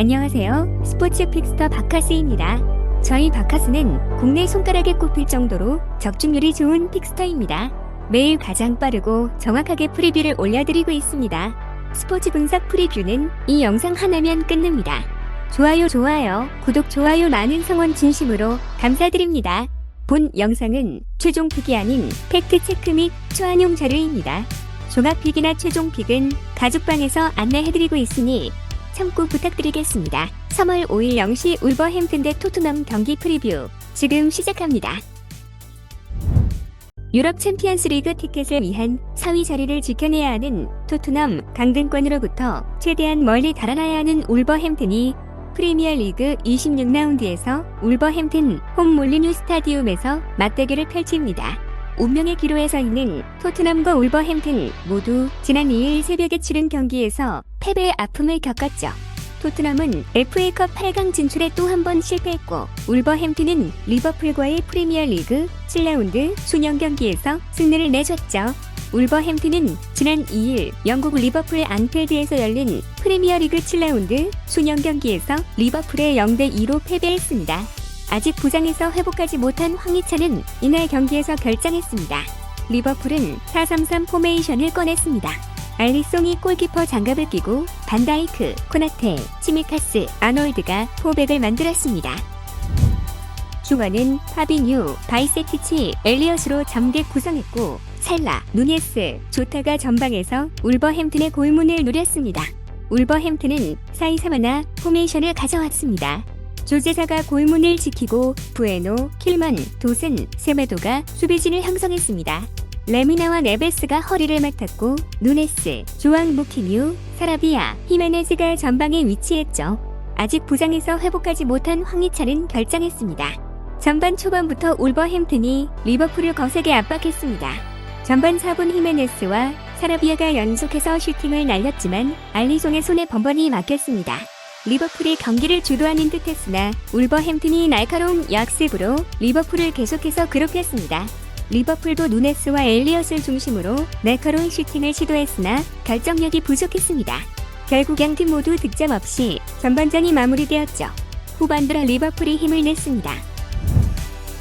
안녕하세요. 스포츠 픽스터 바카스입니다. 저희 바카스는 국내 손가락에 꼽힐 정도로 적중률이 좋은 픽스터입니다. 매일 가장 빠르고 정확하게 프리뷰를 올려드리고 있습니다. 스포츠 분석 프리뷰는 이 영상 하나면 끝납니다. 좋아요, 구독, 좋아요 많은 성원 진심으로 감사드립니다. 본 영상은 최종 픽이 아닌 팩트체크 및 초안용 자료입니다. 종합픽이나 최종 픽은 가족방에서 안내해드리고 있으니 참고 부탁드리겠습니다. 3월 5일 0시 울버햄튼 대 토트넘 경기 프리뷰 지금 시작합니다. 유럽 챔피언스 리그 티켓을 위한 4위 자리를 지켜내야 하는 토트넘 강등권으로부터 최대한 멀리 달아나야 하는 울버햄튼이 프리미어리그 26라운드에서 울버햄튼 홈 몰리뉴 스타디움에서 맞대결을 펼칩니다. 운명의 기로에 서 있는 토트넘과 울버햄튼 모두 지난 2일 새벽에 치른 경기에서 패배의 아픔을 겪었죠. 토트넘은 FA컵 8강 진출에 또 한 번 실패했고 울버햄튼은 리버풀과의 프리미어리그 7라운드 순영 경기에서 승리를 내줬죠. 울버햄튼은 지난 2일 영국 리버풀 안필드에서 열린 프리미어리그 7라운드 순영 경기에서 리버풀에 0대2로 패배했습니다. 아직 부상에서 회복하지 못한 황희찬은 이날 경기에서 결장했습니다. 리버풀은 4-3-3 포메이션을 꺼냈습니다. 알리송이 골키퍼 장갑을 끼고 반다이크, 코나테, 치미카스, 아놀드가 포백을 만들었습니다. 중원은 파비뉴, 바이세티치, 엘리엇으로 전개 구성했고 살라, 누네스, 조타가 전방에서 울버햄튼의 골문을 노렸습니다. 울버햄튼은 4-2-3-1 포메이션을 가져왔습니다. 조제사가 골문을 지키고 부에노, 킬먼, 도슨, 세메도가 수비진을 형성했습니다. 레미나와 네베스가 허리를 맡았고 누네스, 조앙 무키뉴, 사라비아, 히메네즈가 전방에 위치했죠. 아직 부상에서 회복하지 못한 황희찬은 결장했습니다. 전반 초반부터 울버햄튼이 리버풀을 거세게 압박했습니다. 전반 4분 히메네스와 사라비아가 연속해서 슈팅을 날렸지만 알리송의 손에 번번이 막혔습니다. 리버풀이 경기를 주도하는 듯했으나 울버햄튼이 날카로운 역습으로 리버풀을 계속해서 괴롭혔습니다. 리버풀도 누네스와 엘리엇을 중심으로 날카로운 슈팅을 시도했으나 결정력이 부족했습니다. 결국 양팀 모두 득점 없이 전반전이 마무리되었죠. 후반 들어 리버풀이 힘을 냈습니다.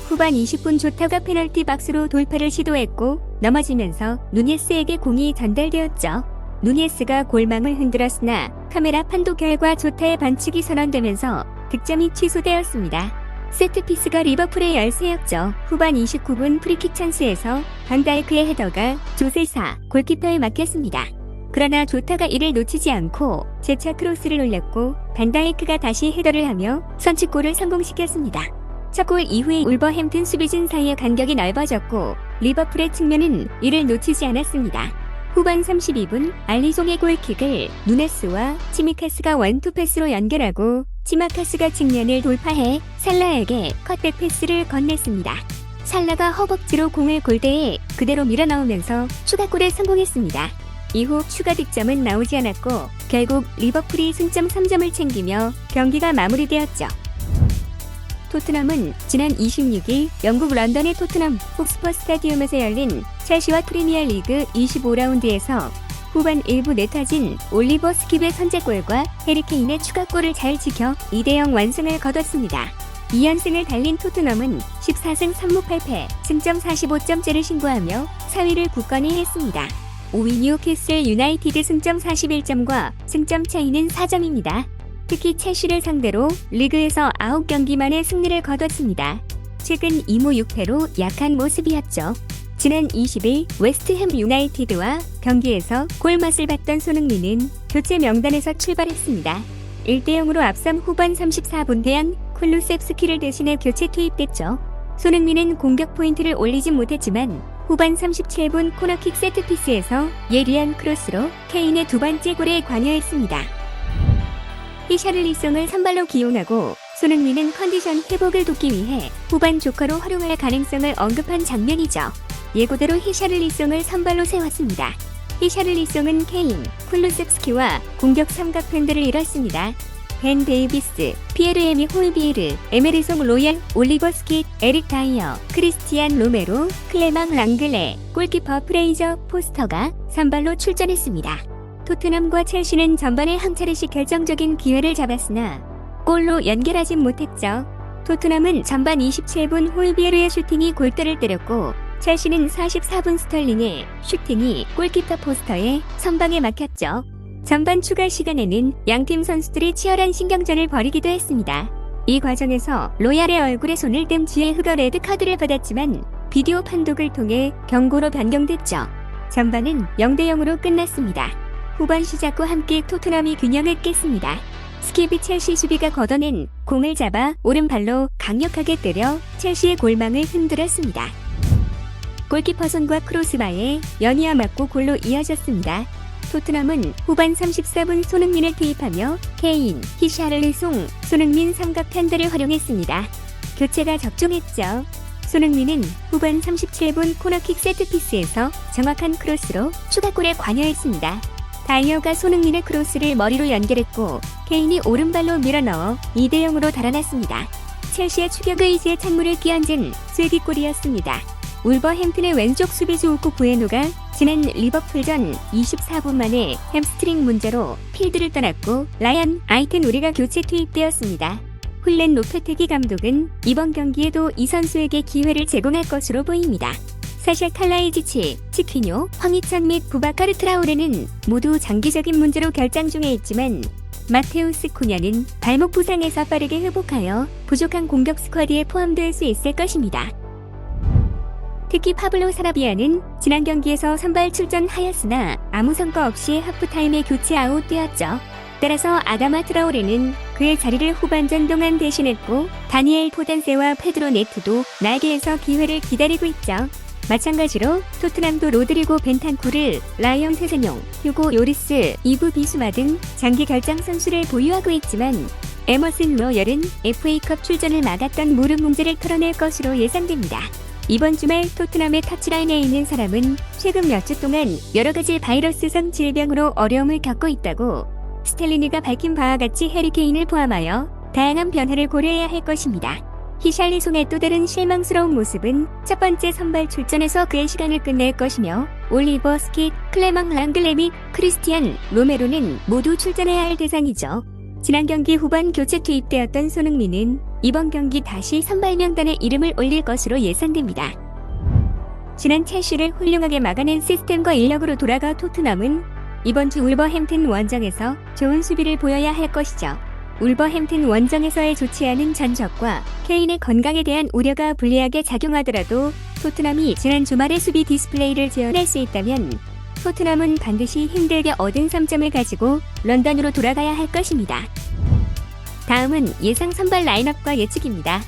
후반 20분 조타가 페널티 박스로 돌파를 시도했고 넘어지면서 누네스에게 공이 전달되었죠. 누네스가 골망을 흔들었으나 카메라 판독 결과 조타의 반칙이 선언되면서 득점이 취소되었습니다. 세트피스가 리버풀의 열세였죠. 후반 29분 프리킥 찬스에서 반다이크의 헤더가 조세사 골키퍼에 막혔습니다. 그러나 조타가 이를 놓치지 않고 재차 크로스를 올렸고 반다이크가 다시 헤더를 하며 선취골을 성공시켰습니다. 첫 골 이후에 울버햄튼 수비진 사이의 간격이 넓어졌고 리버풀의 측면은 이를 놓치지 않았습니다. 후반 32분 알리송의 골킥을 누네스와 치미카스가 원투 패스로 연결하고 치마카스가 측면을 돌파해 살라에게 컷백 패스를 건넸습니다. 살라가 허벅지로 공을 골대에 그대로 밀어넣으면서 추가골에 성공했습니다. 이후 추가 득점은 나오지 않았고 결국 리버풀이 승점 3점을 챙기며 경기가 마무리되었죠. 토트넘은 지난 26일 영국 런던의 토트넘 폭스퍼 스타디움에서 열린 첼시와 프리미어리그 25라운드에서 후반 1부 내타진 올리버 스킵의 선제골과 해리케인의 추가골을 잘 지켜 2대0 완승을 거뒀습니다. 2연승을 달린 토트넘은 14승 3무 8패, 승점 45점째를 신고하며 4위를 굳건히 했습니다. 5위 뉴캐슬 유나이티드 승점 41점과 승점 차이는 4점입니다. 특히 첼시를 상대로 리그에서 9경기 만에 승리를 거뒀습니다. 최근 2무 6패로 약한 모습이었죠. 지난 20일 웨스트햄 유나이티드와 경기에서 골맛을 봤던 손흥민은 교체 명단에서 출발했습니다. 1대0으로 앞선 후반 34분 대한 쿨루셉스키를 대신해 교체 투입됐죠. 손흥민은 공격 포인트를 올리진 못했지만 후반 37분 코너킥 세트피스에서 예리한 크로스로 케인의 두 번째 골에 관여했습니다. 히샤를리송을 선발로 기용하고 손흥민은 컨디션 회복을 돕기 위해 후반 조커로 활용할 가능성을 언급한 장면이죠. 예고대로 히샤를리송을 선발로 세웠습니다. 히샤를리송은 케인, 쿨루셉스키와 공격 삼각편들을 이뤘습니다. 벤 데이비스, 피에르-에미 홀비에르, 에메르송 로얄, 올리버 스킷, 에릭 다이어, 크리스티안 로메로, 클레망 랑글레, 골키퍼 프레이저 포스터가 선발로 출전했습니다. 토트넘과 첼시는 전반에 한 차례씩 결정적인 기회를 잡았으나 골로 연결하진 못했죠. 토트넘은 전반 27분 홀비에르의 슈팅이 골대를 때렸고 첼시는 44분 스털링의 슈팅이 골키퍼 포스터에 선방에 막혔죠. 전반 추가 시간에는 양팀 선수들이 치열한 신경전을 벌이기도 했습니다. 이 과정에서 로얄의 얼굴에 손을 댄 지에흐가 레드카드를 받았지만 비디오 판독을 통해 경고로 변경됐죠. 전반은 0대0으로 끝났습니다. 후반 시작과 함께 토트넘이 균형을 깼습니다. 스키비 첼시 수비가 걷어낸 공을 잡아 오른발로 강력하게 때려 첼시의 골망을 흔들었습니다. 골키퍼 손과 크로스바에 연이어 맞고 골로 이어졌습니다. 토트넘은 후반 34분 손흥민을 투입하며 케인, 히샬리송, 손흥민 삼각 편대를 활용했습니다. 교체가 적중했죠. 손흥민은 후반 37분 코너킥 세트피스에서 정확한 크로스로 추가골에 관여했습니다. 다이어가 손흥민의 크로스를 머리로 연결했고 케인이 오른발로 밀어넣어 2대0으로 달아났습니다. 첼시의 추격 의지에 찬물을 끼얹은 쐐기골이었습니다. 울버햄튼의 왼쪽 수비수 우쿠 부에노가 지난 리버풀전 24분 만에 햄스트링 문제로 필드를 떠났고 라이언 아이트노리가 교체 투입되었습니다. 훌렌 로페테기 감독은 이번 경기에도 이 선수에게 기회를 제공할 것으로 보입니다. 사샤 칼라이지치, 치퀴뇨, 황희찬 및 부바카르 트라오레는 모두 장기적인 문제로 결장 중에 있지만 마테우스 쿠냐는 발목 부상에서 빠르게 회복하여 부족한 공격 스쿼드에 포함될 수 있을 것입니다. 특히 파블로 사라비아는 지난 경기에서 선발 출전하였으나 아무 성과 없이 하프타임에 교체 아웃되었죠. 따라서 아다마 트라오레는 그의 자리를 후반전 동안 대신했고 다니엘 포단세와 페드로 네토도 날개에서 기회를 기다리고 있죠. 마찬가지로 토트넘도 로드리고 벤탄쿠르, 라이언 세세뇽, 휴고 요리스, 이브 비수마 등 장기 결장 선수를 보유하고 있지만 에머슨 로열은 FA컵 출전을 막았던 무릎 문제를 털어낼 것으로 예상됩니다. 이번 주말 토트넘의 터치라인에 있는 사람은 최근 몇 주 동안 여러가지 바이러스성 질병으로 어려움을 겪고 있다고 스텔리니가 밝힌 바와 같이 해리케인을 포함하여 다양한 변화를 고려해야 할 것입니다. 히샬리송의 또 다른 실망스러운 모습은 첫 번째 선발 출전에서 그의 시간을 끝낼 것이며 올리버 스킷, 클레망 랑글레 및 크리스티안 로메로는 모두 출전해야 할 대상이죠. 지난 경기 후반 교체 투입되었던 손흥민은 이번 경기 다시 선발 명단에 이름을 올릴 것으로 예상됩니다. 지난 첼시를 훌륭하게 막아낸 시스템과 인력으로 돌아가 토트넘은 이번 주 울버햄튼 원정에서 좋은 수비를 보여야 할 것이죠. 울버햄튼 원정에서의 좋지 않은 전적과 케인의 건강에 대한 우려가 불리하게 작용하더라도 토트넘이 지난 주말의 수비 디스플레이를 재현할 수 있다면 토트넘은 반드시 힘들게 얻은 3점을 가지고 런던으로 돌아가야 할 것입니다. 다음은 예상 선발 라인업과 예측입니다.